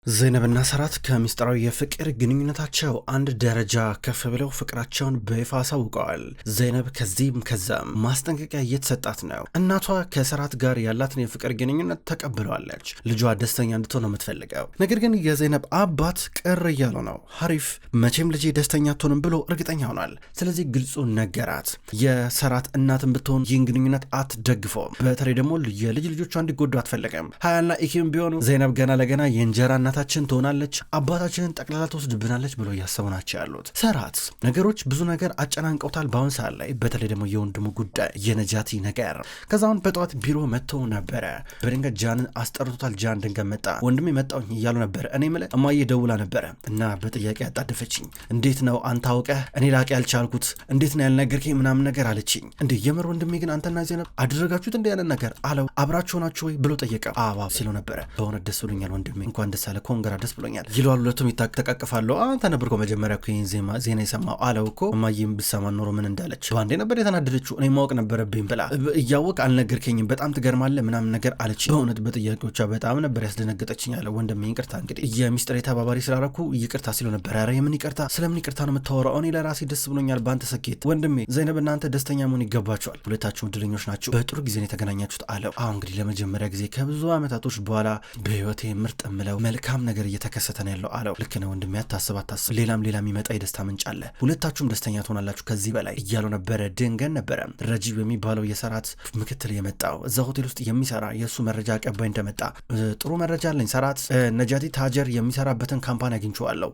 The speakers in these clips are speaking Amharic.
ዘይነብና ሰራት ከሚስጥራዊ የፍቅር ግንኙነታቸው አንድ ደረጃ ከፍ ብለው ፍቅራቸውን በይፋ አሳውቀዋል። ዘይነብ ከዚህም ከዛም ማስጠንቀቂያ እየተሰጣት ነው። እናቷ ከሰራት ጋር ያላትን የፍቅር ግንኙነት ተቀብለዋለች። ልጇ ደስተኛ እንድትሆን ነው የምትፈልገው። ነገር ግን የዘይነብ አባት ቅር እያለው ነው። ሀሪፍ መቼም ልጄ ደስተኛ አትሆንም ብሎ እርግጠኛ ሆኗል። ስለዚህ ግልጹ ነገራት። የሰራት እናትን ብትሆን ይህን ግንኙነት አትደግፈውም። በተለይ ደግሞ የልጅ ልጆቿ እንዲጎዱ አትፈልግም። ሀያና ኢኪም ቢሆኑ ዘይነብ ገና ለገና የእንጀራ እናታችን ትሆናለች፣ አባታችንን ጠቅላላ ትወስድብናለች ብሎ እያሰቡ ናቸው ያሉት። ሰራት ነገሮች ብዙ ነገር አጨናንቀውታል በአሁን ሰዓት ላይ፣ በተለይ ደግሞ የወንድሙ ጉዳይ የነጃቲ ነገር። ከዛውን በጠዋት ቢሮ መጥቶ ነበረ። በድንገት ጃንን አስጠርቶታል። ጃን ድንገት መጣ። ወንድሜ መጣሁኝ እያሉ ነበረ። እኔ ምለ እማዬ ደውላ ነበረ እና በጥያቄ ያጣደፈችኝ። እንዴት ነው አንተ አውቀህ እኔ ላቅ ያልቻልኩት እንዴት ነው ያልነገርከኝ ምናምን ነገር አለችኝ። እንዴ የምር ወንድሜ ግን አንተና ዘይነብ አደረጋችሁት እንደ ያለን ነገር አለው። አብራችሁ ናችሁ ወይ ብሎ ጠየቀ። አባ ሲለው ነበረ። በእውነት ደስ ብሎኛል ወንድሜ፣ እንኳን ደስ አለ ኮንግራ ደስ ብሎኛል ይለዋል። ሁለቱም ተቃቅፋሉ። አንተ ነበር እኮ መጀመሪያ እኮ ይህን ዜና የሰማው አለው እኮ። እማዬም ብሰማ ኖሮ ምን እንዳለች በአንዴ ነበር የተናደደችው። እኔ ማወቅ ነበረብኝ ብላ እያወቅ አልነገርከኝም በጣም ትገርማለህ ምናምን ነገር አለች። በእውነት በጥያቄዎቿ በጣም ነበር ያስደነገጠችኝ አለ። ወንድሜ ይቅርታ እንግዲህ የሚስጥር ተባባሪ ስላረኩ ይቅርታ ሲለው ነበር። ኧረ የምን ይቅርታ፣ ስለምን ይቅርታ ነው የምታወራው? እኔ ለራሴ ደስ ብሎኛል በአንተ ስኬት ወንድሜ። ዘይነብ እናንተ ደስተኛ መሆን ይገባቸዋል። ሁለታችሁም እድለኞች ናቸው። በጥሩ ጊዜ ነው የተገናኛችሁት አለው። አሁን እንግዲህ ለመጀመሪያ ጊዜ ከብዙ ዓመታቶች በኋላ በህይወቴ ምርጥ ምለው መልካም ነገር እየተከሰተ ነው ያለው አለው። ልክ ነው ወንድሜ፣ አታስብ ሌላም የሚመጣ የደስታ ምንጭ አለ። ሁለታችሁም ደስተኛ ትሆናላችሁ ከዚህ በላይ እያለው ነበረ። ድንገን ነበረ ረጂብ የሚባለው የሰራት ምክትል የመጣው እዛ ሆቴል ውስጥ የሚሰራ የእሱ መረጃ አቀባይ እንደመጣ። ጥሩ መረጃ አለኝ ሰራት፣ ነጃቲ ታጀር የሚሰራበትን ካምፓኒ አግኝቼዋለሁ።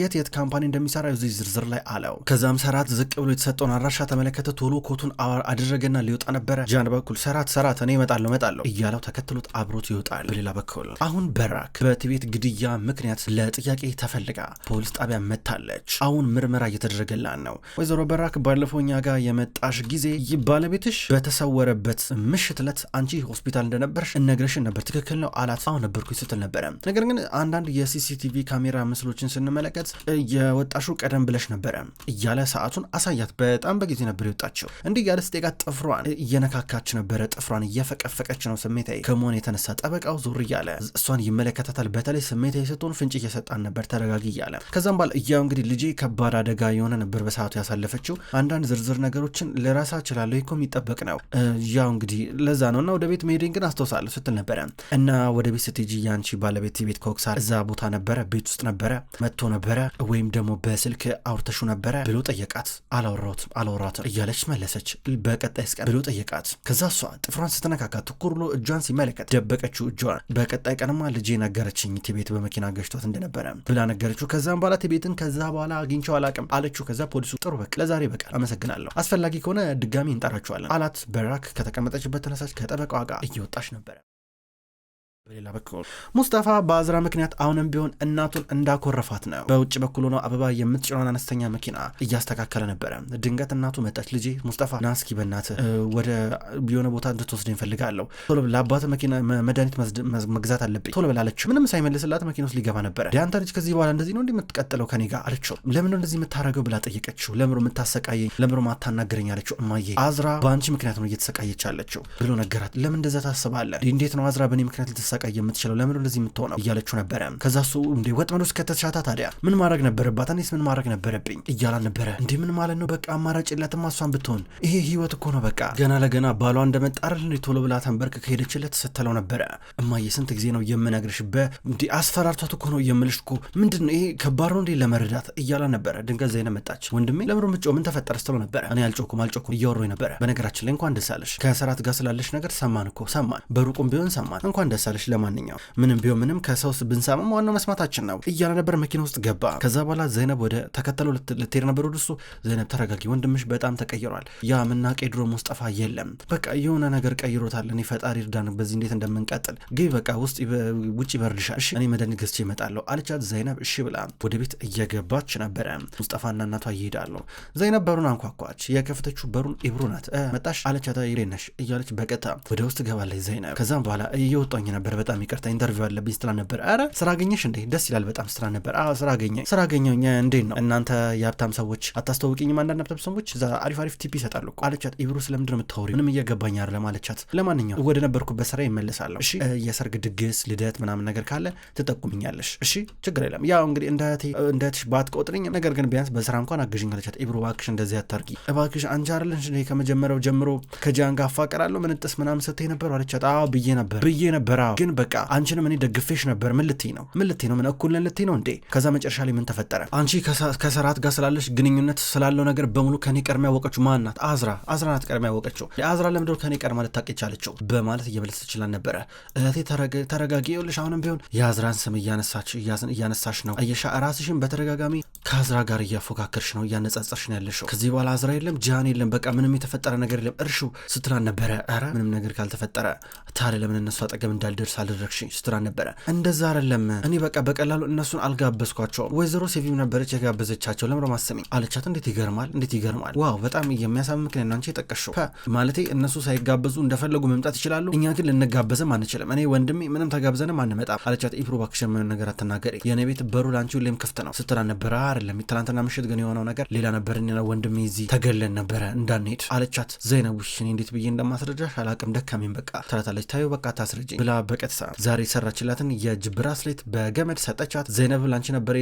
የት ካምፓኒ እንደሚሰራ እዚህ ዝርዝር ላይ አለው። ከዛም ሰራት ዝቅ ብሎ የተሰጠውን አድራሻ ተመለከተ። ቶሎ ኮቱን አደረገና ሊወጣ ነበረ። ጃን በኩል ሰራት እኔ እመጣለሁ እያለው ተከትሎት አብሮት ይወጣል። በሌላ በኩል አሁን በራክ በትቤት ግድያ ምክንያት ለጥያቄ ተፈልጋ ፖሊስ ጣቢያ መታለች። አሁን ምርመራ እየተደረገላን ነው። ወይዘሮ በራክ ባለፈው እኛ ጋር የመጣሽ ጊዜ ባለቤትሽ በተሰወረበት ምሽት ዕለት አንቺ ሆስፒታል እንደነበርሽ እነግረሽን ነበር፣ ትክክል ነው አላት። አሁን ነበርኩኝ ስትል ነበረ። ነገር ግን አንዳንድ የሲሲቲቪ ካሜራ ምስሎችን ስንመለከት የወጣሹ ቀደም ብለሽ ነበረ እያለ ሰዓቱን አሳያት። በጣም በጊዜ ነበር የወጣችው። እንዲህ ያለ ስጤጋት ጥፍሯን እየነካካች ነበረ። ጥፍሯን እየፈቀፈቀች ነው ስሜታዊ ከመሆን የተነሳ። ጠበቃው ዞር እያለ እሷን ይመለከታታል። በተለይ ስሜታዊ ስትሆን ፍንጭ እየሰጣን ነበር ተረጋጊ እያለ። ከዛም ባል እያው እንግዲህ ልጄ ከባድ አደጋ የሆነ ነበር በሰዓቱ ያሳለፈችው። አንዳንድ ዝርዝር ነገሮችን ልረሳ እችላለሁ እኮ የሚጠበቅ ነው። ያው እንግዲህ ለዛ ነው እና ወደ ቤት መሄድን ግን አስታውሳለሁ ስትል ነበረ። እና ወደ ቤት ስትሄጂ ያንቺ ባለቤት ቤት ኮክሳር እዛ ቦታ ነበረ፣ ቤት ውስጥ ነበረ፣ መጥቶ ነበረ ወይም ደግሞ በስልክ አውርተሹ ነበረ ብሎ ጠየቃት። አላወራትም እያለች መለሰች። በቀጣይስ ቀን ብሎ ጠየቃት። ከዛ እሷ ጥፍሯን ስትነካካት ትኩር ብሎ እጇን ሲመለከት ደበቀችው እጇን። በቀጣይ ቀንማ ልጄ ነገረችኝ ቤት በመኪና ገጭቷት እንደነበረ ብላ ነገረችው። ከዛም በኋላ ቤትን ከዛ በኋላ አግኝቼው አላቅም አለችው። ከዛ ፖሊሱ ጥሩ በቃ ለዛሬ በቃ አመሰግናለሁ፣ አስፈላጊ ከሆነ ድጋሚ እንጠራችኋለን አላት። በራክ ከተቀመጠችበት ተነሳች። ከጠበቃዋ ጋር እየወጣች ነበረ። በሌላ በኩል ሙስጠፋ በአዝራ ምክንያት አሁንም ቢሆን እናቱን እንዳኮረፋት ነው። በውጭ በኩል ሆኖ አበባ የምትጭነውን አነስተኛ መኪና እያስተካከለ ነበረ። ድንገት እናቱ መጣች። ልጄ ሙስጠፋ ናስኪ በእናትህ ወደ የሆነ ቦታ እንድትወስደኝ እፈልጋለሁ፣ ቶሎ ብለህ ለአባትህ መኪና መድኃኒት መግዛት አለብኝ ቶሎ ብለህ አለችው። ምንም ሳይመልስላት መኪና ውስጥ ሊገባ ነበረ። ዲያንተ ልጅ ከዚህ በኋላ እንደዚህ ነው እንደምትቀጥለው ከኔ ጋር አለችው። ለምን እንደዚህ የምታደርገው ብላ ጠየቀችው። ለምሮ የምታሰቃየኝ ለምሮ ማታናገረኝ አለችው። እማዬ አዝራ በአንቺ ምክንያት ነው እየተሰቃየች አለችው ብሎ ነገራት። ለምን እንደዛ ታስባለህ? እንዴት ነው አዝራ በእኔ ምክንያት ልትሰቃይ የምትችለው ለምን እንደዚህ የምትሆነው እያለችው ነበረ። ከዛ እሱ እንዴ ወጥመድ ውስጥ ከተሻታ ታዲያ ምን ማድረግ ነበረባት? እኔስ ምን ማድረግ ነበረብኝ እያላን ነበረ። እንዴ ምን ማለት ነው? በቃ አማራጭ የላትም እሷን ብትሆን። ይሄ ህይወት እኮ ነው። በቃ ገና ለገና ባሏ እንደመጣረል እንዴ ቶሎ ብላ ተንበርክ ከሄደችለት ስትለው ነበረ። እማዬ ስንት ጊዜ ነው የምነግርሽ? እንዴ አስፈራርቷት እኮ ነው የምልሽ እኮ። ምንድን ነው ይሄ? ከባድ ነው እንዴ ለመረዳት እያላን ነበረ። ድንገት ዘይነብ መጣች። ወንድሜ ለምሮ ምጮ ምን ተፈጠረ ስትለው ነበረ። እኔ አልጮኩም እያወራሁኝ ነበረ። በነገራችን ላይ እንኳን ደስ አለሽ፣ ከሰራት ጋር ስላለሽ ነገር ሰማን፣ በሩቁም ቢሆን ሰማን። እንኳን ደስ አለሽ። ለማንኛውም ምንም ከሰው ብንሰማም ዋናው መስማታችን ነው እያለ ነበር። መኪና ውስጥ ገባ። ከዛ በኋላ ዘይነብ ወደ ተከተለው ልትሄድ ነበር ወደ እሱ። ዘይነብ ተረጋጊ፣ ወንድምሽ በጣም ተቀይሯል። ያ ምናቀ ድሮ ሙስጠፋ የለም፣ በቃ የሆነ ነገር ቀይሮታል። እኔ ፈጣሪ እርዳን በዚህ እንዴት እንደምንቀጥል ግቢ፣ በቃ ውጭ ይበርድሻል፣ እሺ እኔ መድኃኒት ገዝቼ እመጣለሁ አለቻት። ዘይነብ እሺ ብላ ወደ ቤት እየገባች ነበረ። ሙስጠፋና እናቷ ይሄዳሉ። ዘይነብ በሩን አንኳኳች። የከፈተችው በሩን ኢብሩ ናት። መጣሽ አለቻት። ይሬነሽ እያለች በቀጥታ ወደ ውስጥ ገባለች ዘይነብ። ከዛም በኋላ እየወጣኝ ነበር ነበር በጣም ይቅርታ ኢንተርቪው አለብኝ ስትላ ነበር። አረ ስራ አገኘሽ እንዴ? ደስ ይላል በጣም ስትላ ነበር። አዎ ስራ አገኘኝ እንዴት ነው እናንተ የሀብታም ሰዎች አታስተውቂኝም? አንዳንድ ሀብታም ሰዎች እዛ አሪፍ ቲፕ ይሰጣሉ እኮ አለቻት። ኢብሩ ስለምንድን ነው የምታወሪው? ምንም እየገባኝ አይደለም አለቻት። ለማንኛውም ወደ ነበርኩበት ስራ ይመለሳለሁ እሺ፣ የሰርግ ድግስ ልደት ምናምን ነገር ካለ ትጠቁምኛለሽ እሺ፣ ችግር የለም። ያው እንግዲህ እንደትሽ ባትቆጥሪኝ ነገር ግን ቢያንስ በስራ እንኳን አግዥኝ አለቻት። ኢብሩ እባክሽ እንደዚህ አታርጊ እባክሽ፣ አንቺ አይደለሽ እኔ ከመጀመሪያው ጀምሮ ከጃን ጋር አፋቀራለሁ ምንጥስ ምናምን ስትይ ነበር አለቻት። አዎ ብዬ ነበር አዎ፣ ግን በቃ አንቺንም እኔ ደግፌሽ ነበር። ምን ልትይ ነው ምን እኩል ነን ልትይ ነው እንዴ? ከዛ መጨረሻ ላይ ምን ተፈጠረ? አንቺ ከሰራት ጋር ስላለሽ ግንኙነት ስላለው ነገር በሙሉ ከኔ ቀድማ ያወቀችው ማን ናት? አዝራ ናት ቀድማ ያወቀችው። የአዝራ ለምንድነው ከኔ ቀድማ ልታውቅ የቻለችው? በማለት እየበለሰች ይችላል ነበረ። እህቴ ተረጋጊ፣ ይኸውልሽ አሁንም ቢሆን የአዝራን ስም እያነሳሽ ነው። አየሻ ራስሽን በተደጋጋሚ ከአዝራ ጋር እያፎካከርሽ ነው፣ እያነጻጸርሽ ነው ያለሽው። ከዚህ በኋላ አዝራ የለም ጃን የለም፣ በቃ ምንም የተፈጠረ ነገር የለም እርሹ ስትላን ነበረ። ኧረ ምንም ነገር ካልተፈጠረ ታዲያ ለምን እነሱ አጠገብ እንዳልደርስ አልደረግሽኝ ስትላን ነበረ። እንደዛ አይደለም እኔ በቃ በቀላሉ እነሱን አልጋበዝኳቸውም። ወይዘሮ ሴቪም ነበረች የጋበዘቻቸው ለምሮ ማሰሚኝ አለቻት። እንዴት ይገርማል ዋው በጣም የሚያሳምን ምክንያት ነው አንቺ የጠቀሽው። ማለቴ እነሱ ሳይጋበዙ እንደፈለጉ መምጣት ይችላሉ፣ እኛ ግን ልንጋበዝም አንችልም። እኔ ወንድሜ ምንም ተጋብዘንም አንመጣም አለቻት። ኢብሩ እባክሽ ምን ነገር አትናገሪ፣ የኔ ቤት በሩ ላንቺ ሁሌም ክፍት ነው ስትላን ነበረ። አይደለም ትናንትና ምሽት ግን የሆነው ነገር ሌላ ነበር። እኔና ወንድሜ እዚህ ተገለን ነበረ እንዳንሄድ አለቻት። ዘይነቡሽ እኔ እንዴት ብዬ እንደማስረዳሽ አላቅም ደካሜን በቃ ትላታለች። ታዩ በቃ ታስረጅኝ ብላ በቀጥታ ዛሬ ሰራችላትን የእጅ ብራስሌት በገመድ ሰጠቻት። ዘይነብ ላንቺ ነበር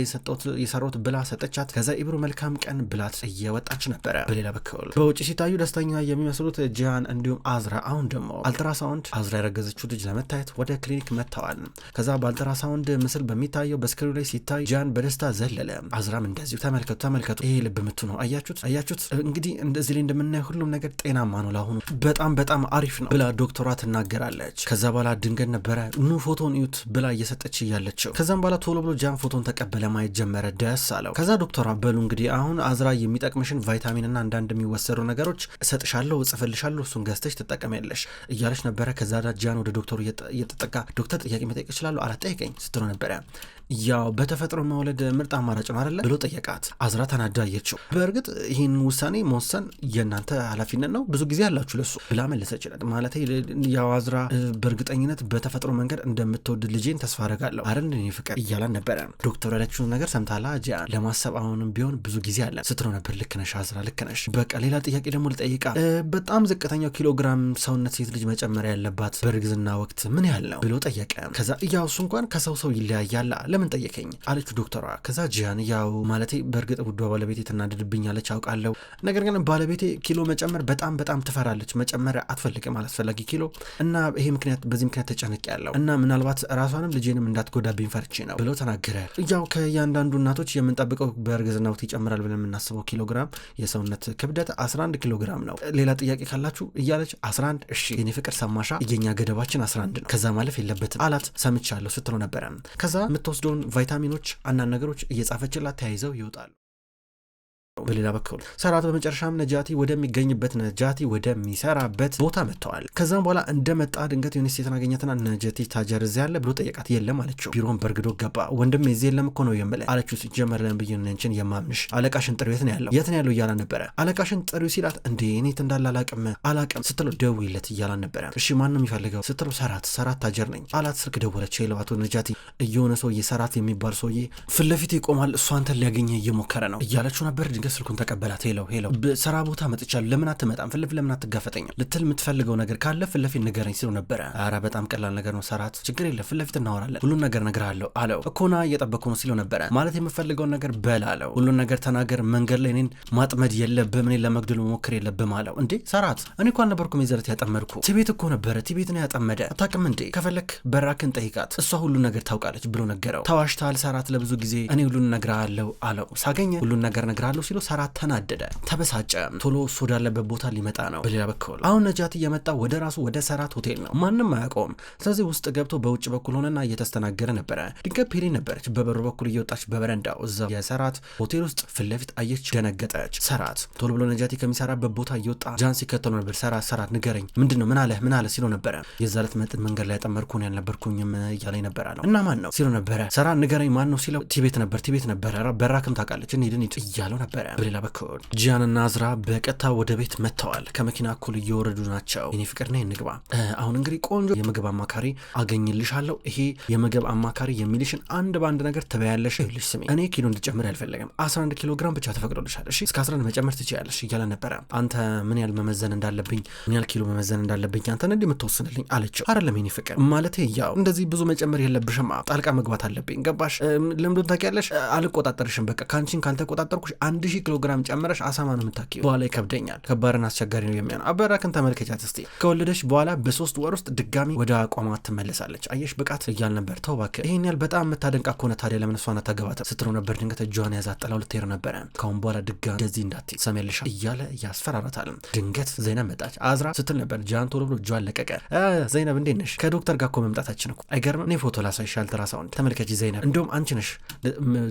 የሰራሁት ብላ ሰጠቻት። ከዛ ኢብሩ መልካም ቀን ብላት እየወጣች ነበረ። በሌላ በኩል በውጭ ሲታዩ ደስተኛ የሚመስሉት ጂያን እንዲሁም አዝራ አሁን ደግሞ አልትራሳውንድ አዝራ ያረገዘችው ልጅ ለመታየት ወደ ክሊኒክ መጥተዋል። ከዛ በአልትራሳውንድ ምስል በሚታየው በስክሪኑ ላይ ሲታይ ጂያን በደስታ ዘለለ። አዝራም እንደዚሁ ተመልከቱ ይሄ ልብ ምቱ ነው አያችሁት እንግዲህ እንደዚህ ላይ እንደምናየው ሁሉም ነገር ጤናማ ነው ለአሁኑ በጣም አሪፍ ነው ብላ ዶክተሯ ትናገራለች። ከዛ በኋላ ድንገት ነበረ ኑ ፎቶን እዩት ብላ እየሰጠች እያለችው። ከዛም በኋላ ቶሎ ብሎ ጂያን ፎቶን ተቀበለ፣ ማየት ጀመረ፣ ደስ አለው። ከዛ ዶክተሯ በሉ እንግዲህ አሁን አዝራ የሚጠቅምሽን ቫይታሚንና አንዳንድ የሚወሰዱ ነገሮች እሰጥሻለሁ፣ እጽፍልሻለሁ፣ እሱን ገዝተሽ ትጠቀሚያለሽ እያለች ነበረ። ከዛ ጂያን ወደ ዶክተሩ እየተጠጋ ዶክተር ጥያቄ መጠየቅ እችላለሁ አላጠይቀኝ ስትሎ ነበረ። ያው በተፈጥሮ መውለድ ምርጥ አማራጭ ነው አይደለ ብሎ ጠየቃት። አዝራ ተናዳ አየችው። በእርግጥ ይህን ውሳኔ መወሰን የእናንተ ኃላፊነት ነው፣ ብዙ ጊዜ ያላችሁ ለሱ ብላ መለሰችለት። ማለት ያው አዝራ በእርግጠኝነት በተፈጥሮ መንገድ እንደምትወድ ልጄን ተስፋ አደርጋለሁ አይደል እኔ ፍቅር እያላን ነበረ። ዶክተር ያለችውን ነገር ሰምታላ ጂያን ለማሰብ አሁንም ቢሆን ብዙ ጊዜ አለ ስትለው ነበር። ልክ ነሽ አዝራ ልክ ነሽ። በቃ ሌላ ጥያቄ ደግሞ ልጠይቃ። በጣም ዝቅተኛው ኪሎግራም ሰውነት ሴት ልጅ መጨመሪያ ያለባት በእርግዝና ወቅት ምን ያህል ነው ብሎ ጠየቀ። ከዛ ያው እሱ እንኳን ከሰው ይለያያል ለምን ጠየቀኝ አለች ዶክተሯ። ከዛ ጂያን ያው ማለቴ በእርግጥ ውዷ ባለቤቴ ትናደድብኛለች አውቃለሁ፣ ነገር ግን ባለቤቴ ኪሎ መጨመር በጣም ትፈራለች፣ መጨመር አትፈልግም አላስፈላጊ ኪሎ እና በዚህ ምክንያት ተጨንቄያለሁ እና ምናልባት ራሷንም ልጄንም እንዳትጎዳብኝ ፈርቼ ነው ብሎ ተናገረ። ያው ከእያንዳንዱ እናቶች የምንጠብቀው በእርግዝና ወቅት ይጨምራል ብለን የምናስበው ኪሎግራም የሰውነት ክብደት 11 ኪሎግራም ነው። ሌላ ጥያቄ ካላችሁ እያለች 11 እሺ የኔ ፍቅር ሰማሻ፣ የኛ ገደባችን 11 ነው፣ ከዛ ማለፍ የለበትም አላት። ሰምቻለሁ ስትለው ነበረ። ከዛ የምትወስደውን ቫይታሚኖች አንዳንድ ነገሮች እየጻፈችላት ተያይዘው ይወጣሉ። በሌላ በኩል ሰራት በመጨረሻም ነጃቲ ወደሚሰራበት ቦታ መጥተዋል። ከዛም በኋላ እንደመጣ ድንገት የሆነች ሴትን አገኘትና ነጃቲ ታጀር እዚያ ያለ ብሎ ጠየቃት። የለም አለችው። ቢሮን በርግዶ ገባ። ወንድም እዚህ የለም እኮ ነው የምልህ አለችው። ሲጀመር ለም ብዬ ነንችን የማምንሽ አለቃሽን ጥሪው የት ነው ያለው እያላ ነበረ። አለቃሽን ጥሪው ሲላት እንዴ እኔት እንዳለ አላቅም ስትለው ደውይለት እያላ ነበረ። እሺ ማን ነው የሚፈልገው ስትለው ሰራት ታጀር ነኝ አላት። ስልክ ደወለች። የለባቶ ነጃቲ እየሆነ ሰውዬ ሰራት የሚባል ሰውዬ ፊት ለፊት ይቆማል፣ እሷ አንተን ሊያገኘ እየሞከረ ነው እያለችው ነበር። ስልኩን ተቀበላት። ሄሎ በስራ ቦታ መጥቻለሁ፣ ለምን አትመጣም? ፍልፍ ለምን አትጋፈጠኝም? ልትል የምትፈልገው ነገር ካለ ፍልፍ ንገረኝ ሲለው ነበረ። አረ በጣም ቀላል ነገር ነው ሰራት፣ ችግር የለም ፍልፍ እናወራለን፣ ሁሉን ነገር እነግርሃለሁ አለው። እኮና እየጠበቅኩ ነው ሲለው ነበረ። ማለት የምፈልገውን ነገር በል አለው። ሁሉን ነገር ተናገር፣ መንገድ ላይ እኔን ማጥመድ የለብም፣ እኔን ለመግደል መሞከር የለብም አለው። እንዴ ሰራት እኔ እኮ አልነበርኩም የዘረት ያጠመድኩ፣ ቲቤት እኮ ነበረ፣ ቲቤት ነው ያጠመደ፣ አታውቅም እንዴ? ከፈለክ በራክን ጠይቃት፣ እሷ ሁሉን ነገር ታውቃለች ብሎ ነገረው። ተዋሽታል ሰራት፣ ለብዙ ጊዜ እኔ ሁሉን እነግርሃለሁ አለው። ሳገኘ ሁሉን ነገር እነግርሃለሁ ሲለው ሰራት ተናደደ፣ ተበሳጨ። ቶሎ እሱ ወዳለበት ቦታ ሊመጣ ነው። በሌላ በኩል አሁን ነጃቲ እየመጣ ወደ ራሱ ወደ ሰራት ሆቴል ነው፣ ማንም አያውቀውም። ስለዚህ ውስጥ ገብቶ በውጭ በኩል ሆነና እየተስተናገረ ነበረ። ድንገት ፔሪ ነበረች በበሩ በኩል እየወጣች በበረንዳው እዛው የሰራት ሆቴል ውስጥ ፊት ለፊት አየች፣ ደነገጠች። ሰራት ቶሎ ብሎ ነጃቲ ከሚሰራበት ቦታ እየወጣ ጃን ሲከተሉ ነበር። ሰራት ንገረኝ፣ ምንድነው ምን አለ ሲለው ነበረ። የዛለት መጥን መንገድ ላይ ያጠመድኩኝ ያልነበርኩኝም እያለኝ ነበር አለው። እና ማን ነው ሲለው ነበረ። ሰራት ንገረኝ ማን ነው ሲለው ቲቤት ነበር በራክም ታውቃለች እንሂድ እያለው ነበረ። በሌላ በኩል ጂያንና አዝራ በቀጥታ ወደ ቤት መጥተዋል። ከመኪና እኩል እየወረዱ ናቸው። የኔ ፍቅር ነይ እንግባ። አሁን እንግዲህ ቆንጆ የምግብ አማካሪ አገኝልሻለሁ። ይሄ የምግብ አማካሪ የሚልሽን አንድ ባንድ ነገር ትበያለሽ። ይልሽ ስሚ፣ እኔ ኪሎ እንድጨምር ያልፈለገም 11 ኪሎ ግራም ብቻ ተፈቅዶልሻል። እሺ እስከ 11 መጨመር ትችያለሽ እያለ ነበረ። አንተ ምን ያህል መመዘን እንዳለብኝ ምን ያህል ኪሎ መመዘን እንዳለብኝ አንተ እንዴ የምትወስንልኝ አለችው። አይደለም የኔ ፍቅር ማለቴ ያው እንደዚህ ብዙ መጨመር የለብሽም፣ ጣልቃ መግባት አለብኝ። ገባሽ? ልምዱን ታውቂያለሽ። አልቆጣጠርሽም። በቃ ካንቺን ካልተቆጣጠርኩሽ 1000 ኪሎ ግራም ጨምረሽ አሳማ ነው የምታኪው። በኋላ ይከብደኛል። ከባድና አስቸጋሪ ነው የሚሆነው። አበራክን ተመልከቻት እስቲ። ከወለደች በኋላ በ3 ወር ውስጥ ድጋሚ ወደ አቋሟ ትመለሳለች። አየሽ ብቃት እያል ነበር። ተው እባክህ፣ ይሄን ያህል በጣም የምታደንቃ ከሆነ ታዲያ ለምን እሷን አታገባትም ስትለው ነበር። ድንገት እጇን ያዛት ጥላው ልትሄድ ነበረ። ካሁን በኋላ ድጋሚ እንደዚህ እንዳትይ ሰሜልሻ እያለ ያስፈራራታል። ድንገት ዘይነብ መጣች። አዝራ ስትል ነበር። ጃን ቶሎ ብሎ እጇን ለቀቀ። ዘይነብ እንዴት ነሽ? ከዶክተር ጋር እኮ መምጣታችን እኮ አይገርምም? እኔ ፎቶ ላሳይሽ አልትራሳውንድ ተመልከቺ ዘይነብ፣ እንደውም አንቺ ነሽ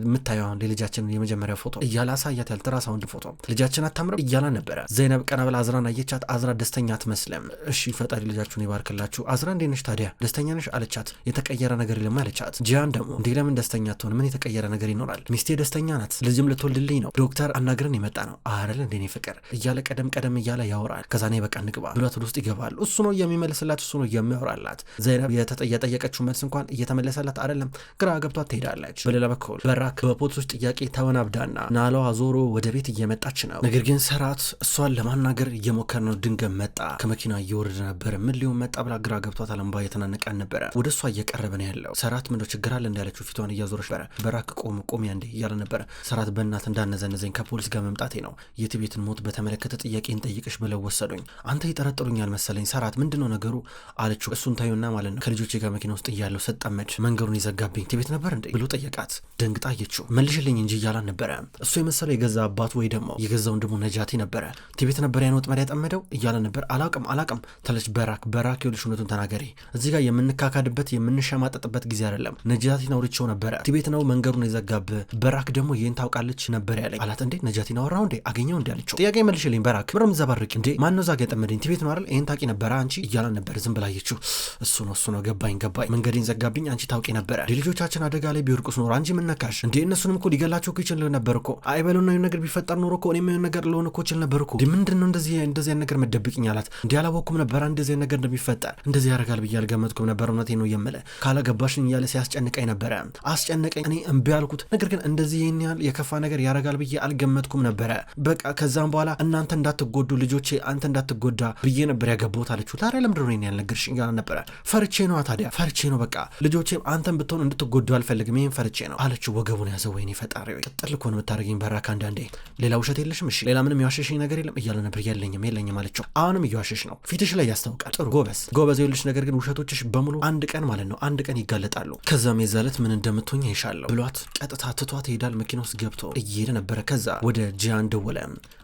የምታየው የልጃችንን የመጀመሪያው ፎቶ እያለ አሳያት። ያልትራሳውንድ ፎቶ ልጃችን አታምርም እያላ ነበረ። ዘይነብ ቀና ብላ አዝራን አየቻት። አዝራ ደስተኛ አትመስልም። እሺ ፈጣሪ ልጃችሁን ይባርክላችሁ። አዝራ እንዴት ነሽ ታዲያ ደስተኛ ነሽ አለቻት። የተቀየረ ነገር የለም አለቻት። ጂያን ደግሞ እንዴ ለምን ደስተኛ አትሆን? ምን የተቀየረ ነገር ይኖራል? ሚስቴ ደስተኛ ናት፣ ልጅም ልትወልድልኝ ነው፣ ዶክተር አናግረን የመጣ ነው አይደል እንዴ ፍቅር እያለ ቀደም እያለ ያወራል። ከዛ እኔ በቃ እንግባ ብሏት ወደ ውስጥ ይገባል። እሱ ነው የሚመልስላት፣ እሱ ነው የሚያወራላት። ዘይነብ የጠየቀችው መልስ እንኳን እየተመለሰላት አይደለም፣ ግራ ገብቷት ትሄዳለች። በሌላ በኩል በራክ በፖሊሶች ጥያቄ ተወናብዳና ናለዋ ዞሮ ወደ ቤት እየመጣች ነው። ነገር ግን ሰራት እሷን ለማናገር እየሞከረ ነው። ድንገት መጣ፣ ከመኪና እየወረደ ነበር። ምን ሊሆን መጣ ብላ ግራ ገብቷት አለምባ እየተናነቃን ነበረ። ወደ እሷ እየቀረበ ነው ያለው። ሰራት ምንድነው ችግር አለ እንዳለችው ፊቷን እያዞረች ነበረ። በራክ ቆም ያንዴ እያለ ነበረ። ሰራት በእናት እንዳነዘነዘኝ ከፖሊስ ጋር መምጣቴ ነው፣ የትቤትን ሞት በተመለከተ ጥያቄን ጠይቅሽ ብለው ወሰዱኝ። አንተ ይጠረጥሩኛል መሰለኝ ሰራት ምንድነው ነገሩ አለችው። እሱን ታዩና ማለት ነው ከልጆቼ ጋር መኪና ውስጥ እያለሁ ሰጠመድ መንገሩን ይዘጋብኝ ትቤት ነበር እንዴ ብሎ ጠየቃት። ደንግጣ አየችው። መልሽልኝ እንጂ እያላን ነበረ። እሱ የመሰለው የገዛ አባቱ ወይ ደግሞ የገዛ ወንድሙ ነጃቲ ነበረ። ትቤት ነበር ያን ወጥመድ ያጠመደው እያለ ነበር። አላቅም ተለች በራክ ይኸውልሽ እውነቱን ተናገሪ፣ እዚህ ጋር የምንካካድበት የምንሸማጠጥበት ጊዜ አይደለም። ነጃቲን አውርቼው ነበረ፣ ትቤት ነው መንገሩን የዘጋብ። በራክ ደግሞ ይህን ታውቃለች ነበር ያለኝ አላት። እንዴ ነጃቲን አወራው እንዴ አገኘው እንዴ አለችው። ጥያቄ መልሽልኝ በራክ ምንም ዘባርቂ እንዴ ማነው ዛጋ ያጠመደኝ ትቤት ነው አይደል ይህን ታውቂ ነበረ አንቺ እያላን ነበር። ዝም ብላየችው። እሱ ነው ገባኝ መንገዴን ዘጋብኝ አንቺ ታውቂ ነበረ። ልጆቻችን አደጋ ላይ ቢወርቁስ ኖሮ አንቺ ምን ነካሽ እንዴ? እነሱንም እኮ ሊገላቸው እኮ ይችል ነበር እኮ አይበሉና የሆነ ነገር ቢፈጠር ኖሮ እኮ እኔም የሆነ ነገር ልሆን እኮ ይችል ነበር እኮ። ምንድን ነው እንደዚህ ነገር መደብቅኝ አላት። እንዴ አላወኩም ነበር እንደዚህ ነገር እንደሚፈጠር እንደዚህ ያደርጋል ብዬ አልገመትኩም ነበር። እውነቴን ነው የምልህ ካላገባሽኝ እያለ ሲያስጨንቀኝ ነበረ። አስጨነቀኝ፣ እኔ እምቢ አልኩት። ነገር ግን እንደዚህ ይህን ያህል የከፋ ነገር ያደርጋል ብዬ አልገመትኩም ነበረ። በቃ ከዛም በኋላ እናንተ እንዳትጎዱ ልጆቼ አንተ እንዳትጎዳ ብዬ ነበር ያገባሁት አለችው። ታዲያ ለምንድን ነው ይሄን ያልነገርሽኝ እያለ ነበረ። ፈርቼ ነው ታዲያ ፈርቼ ነው በቃ ልጆቼ አንተን ብትሆን እንድትጎዱ አልፈልግም፣ ይሄን ፈርቼ ነው አለችው። ወገቡን ያዘው። ወይኔ ፈጣሪ ወይ ቅጥል እኮ ነው የምታደርገኝ በራካ። አንዳንዴ ሌላ ውሸት የለሽም እሺ? ሌላ ምንም የዋሸሽኝ ነገር የለም እያለ ነበር። የለኝም አለችው። አሁንም እየዋሸሽ ነው፣ ፊትሽ ላይ ያስታውቃል። ጥሩ ጎበዝ ይኸውልሽ፣ ነገር ግን ውሸቶችሽ በሙሉ አንድ ቀን ማለት ነው አንድ ቀን ይጋለጣሉ። ከዛም የዛለት ምን እንደምትሆኝ ይሻለው ብሏት ቀጥታ ትቷት ይሄዳል። መኪና ውስጥ ገብቶ እየሄደ ነበረ። ከዛ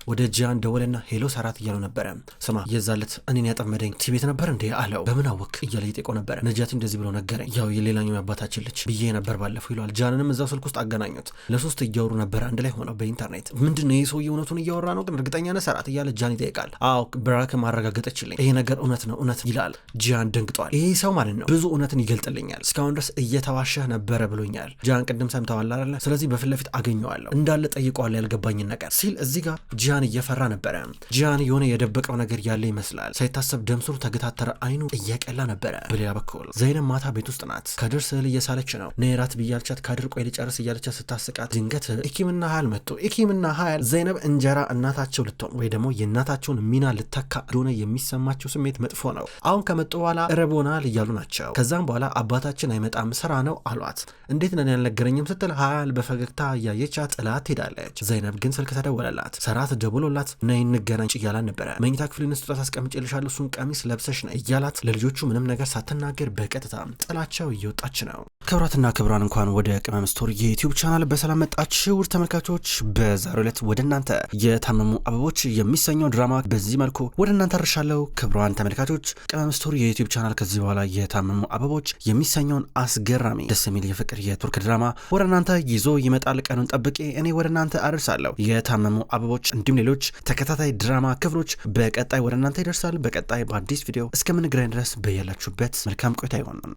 ወደ ጂያን ደወለና ሄሎ ሰራት እያለው ነበረ። ስማ የዛለት እኔን ያጠመደኝ ትቤት ነበር እንዴ አለው። በምን አወቅ እያለ ይጠይቀው ነበረ። ነጃቲ እንደዚህ ብሎ ነገረኝ፣ ያው የሌላኛው ያባታችን ልጅ ብዬ ነበር ባለፈው ይለዋል። ጃንንም እዛው ስልክ ውስጥ አገናኙት። ለሶስት እያወሩ ነበር አንድ ላይ ሆነው በኢንተርኔት። ምንድነው ይህ ሰውዬ እውነቱን እያወራ ነው ግን እርግጠኛ ነህ ሰራት እያለ ጃን ይጠይቃል። አዎ በራክ ማረጋገጠችልኝ፣ ይሄ ነገር እውነት ነው ይላል። ጂያን ደንግጧል። ይሄ ሰው ማለት ነው ብዙ እውነትን ይገልጥልኛል፣ እስካሁን ድረስ እየተዋሸህ ነበረ ብሎኛል። ጂያን ቅድም ሰምተዋል አይደለ? ስለዚህ በፊት ለፊት አገኘዋለሁ እንዳለ ጠይቀዋለሁ ያልገባኝን ነገር ሲል እዚህ ጋር ጂያን እየፈራ ነበረ። ጂያን የሆነ የደበቀው ነገር ያለ ይመስላል። ሳይታሰብ ደምስሩ ተገታተረ፣ አይኑ እየቀላ ነበረ። በሌላ በኩል ዘይነብ ማታ ቤት ውስጥ ናት። ከድር ስዕል እየሳለች ነው። ነራት ብያልቻት ካድር ቆይ ልጨርስ እያለቻት ስታስቃት ድንገት ኢኪምና ሀያል መጡ። ኢኪምና ሀያል ዘይነብ እንጀራ እናታቸው ልትሆን ወይ ደግሞ የእናታቸውን ሚና ልተካ እንደሆነ የሚሰማቸው ስሜት መጥፎ ነው። አሁን ከመጡ በኋላ ረቦናል እያሉ ናቸው። ከዛም በኋላ አባታችን አይመጣም ስራ ነው አሏት። እንዴት ነን ያልነገረኝም ስትል ሀያል በፈገግታ እያየቻት ጥላት ሄዳለች። ዘይነብ ግን ስልክ ተደወለላት። ሰራት ደውሎላት ነይ እንገናኝ እያላን ነበረ። መኝታ ክፍልን ስጦታ አስቀምጬልሻለሁ እሱን ቀሚስ ለብሰሽ ነው እያላት ለልጆቹ ምንም ነገር ሳትናገር በቀጥታ ጥላቸው እየወጣች ነው። ክብራትና ክብራን እንኳን ወደ ቅመም ስቶሪ የዩቲዩብ ቻናል በሰላም መጣችሁ ውድ ተመልካቾች። በዛሬው ዕለት ወደ እናንተ የታመሙ አበቦች የሚሰኘው ድራማ በዚህ መልኩ ወደ እናንተ አርሻለሁ። ክብራን ተመልካቾች ቅመም ስቶሪ የዩቲዩብ ቻናል ከዚህ በኋላ የታመሙ አበቦች የሚሰኘውን አስገራሚ ደስ የሚል የፍቅር የቱርክ ድራማ ወደ እናንተ ይዞ ይመጣል። ቀኑን ጠብቄ እኔ ወደ እናንተ አደርሳለሁ። የታመሙ አበቦች እንዲሁም ሌሎች ተከታታይ ድራማ ክፍሎች በቀጣይ ወደ እናንተ ይደርሳል። በቀጣይ በአዲስ ቪዲዮ እስከምንገናኝ ድረስ በያላችሁበት መልካም ቆይታ ይሆን።